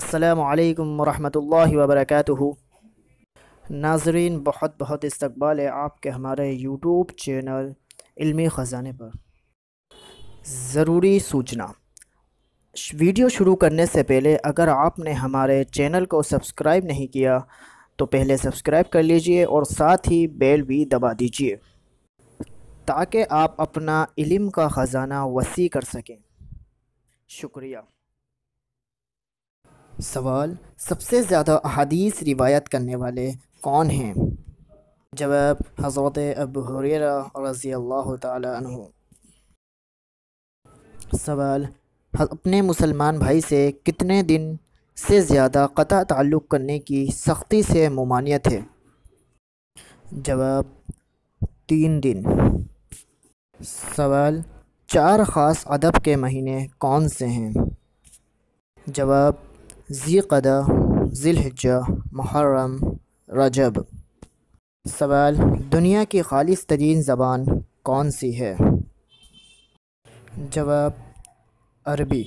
السلام علیکم ورحمۃ اللہ وبرکاتہ۔ ناظرین، بہت بہت استقبال ہے آپ کے ہمارے یوٹیوب چینل علمی خزانے پر۔ ضروری سوچنا، ویڈیو شروع کرنے سے پہلے اگر آپ نے ہمارے چینل کو سبسکرائب نہیں کیا تو پہلے سبسکرائب کر لیجئے اور ساتھ ہی بیل بھی دبا دیجئے تاکہ آپ اپنا علم کا خزانہ وسیع کر سکیں۔ شکریہ۔ سوال: سب سے زیادہ احادیث روایت کرنے والے کون ہیں؟ جواب: حضرت ابو ہریرہ رضی اللہ تعالی عنہ۔ سوال: اپنے مسلمان بھائی سے کتنے دن سے زیادہ قطع تعلق کرنے کی سختی سے ممانعت ہے؟ جواب: 3 دن۔ سوال: 4 خاص ادب کے مہینے کون سے ہیں؟ جواب: ذی قعدہ، ذی الحجہ، محرم، رجب۔ سوال: دنیا کی خالص ترین زبان کون سی ہے؟ جواب: عربی۔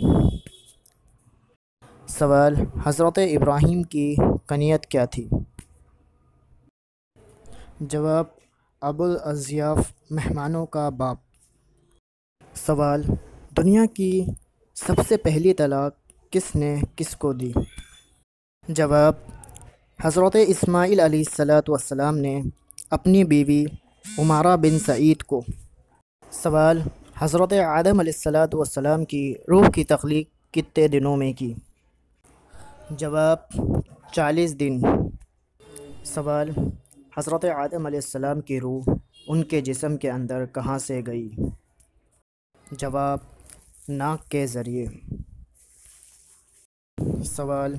سوال: حضرت ابراہیم کی کنیت کیا تھی؟ جواب: ابو الاضیاف، مہمانوں کا باپ۔ سوال: دنیا کی سب سے پہلی طلاق کس نے کس کو دی؟ جواب: حضرت اسماعیل علیہ السلام نے اپنی بیوی عمارہ بن سعید کو۔ سوال: حضرت آدم علیہ السلام کی روح کی تخلیق کتنے دنوں میں کی؟ جواب: 40 دن۔ سوال: حضرت آدم علیہ السلام کی روح ان کے جسم کے اندر کہاں سے گئی؟ جواب: ناک کے ذریعے۔ سوال: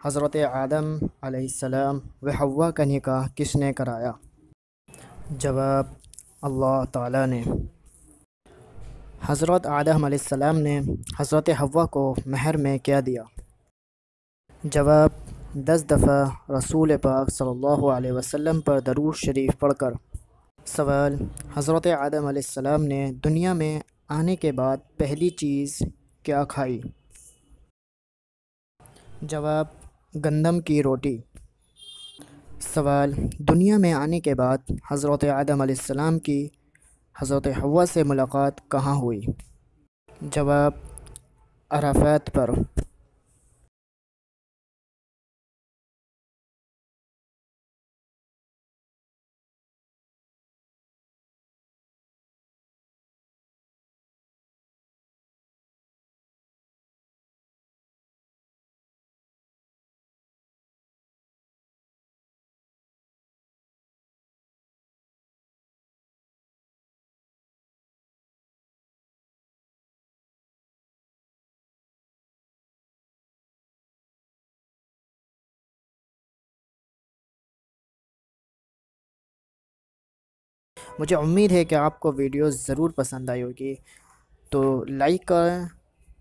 حضرت آدم علیہ السلام و حوا کا نکاح کس نے کرایا؟ جواب: اللہ تعالیٰ نے۔ حضرت آدم علیہ السلام نے حضرت حوا کو مہر میں کیا دیا؟ جواب: 10 دفعہ رسول پاک صلی اللہ علیہ وسلم پر درود شریف پڑھ کر۔ سوال: حضرت آدم علیہ السلام نے دنیا میں آنے کے بعد پہلی چیز کیا کھائی؟ جواب: گندم کی روٹی۔ سوال: دنیا میں آنے کے بعد حضرت آدم علیہ السلام کی حضرت حوا سے ملاقات کہاں ہوئی؟ جواب: عرفات پر۔ مجھے امید ہے کہ آپ کو ویڈیو ضرور پسند آئی ہوگی، تو لائک کریں،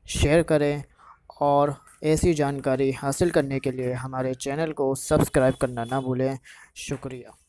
شیئر کریں اور ایسی جانکاری حاصل کرنے کے لیے ہمارے چینل کو سبسکرائب کرنا نہ بھولیں۔ شکریہ۔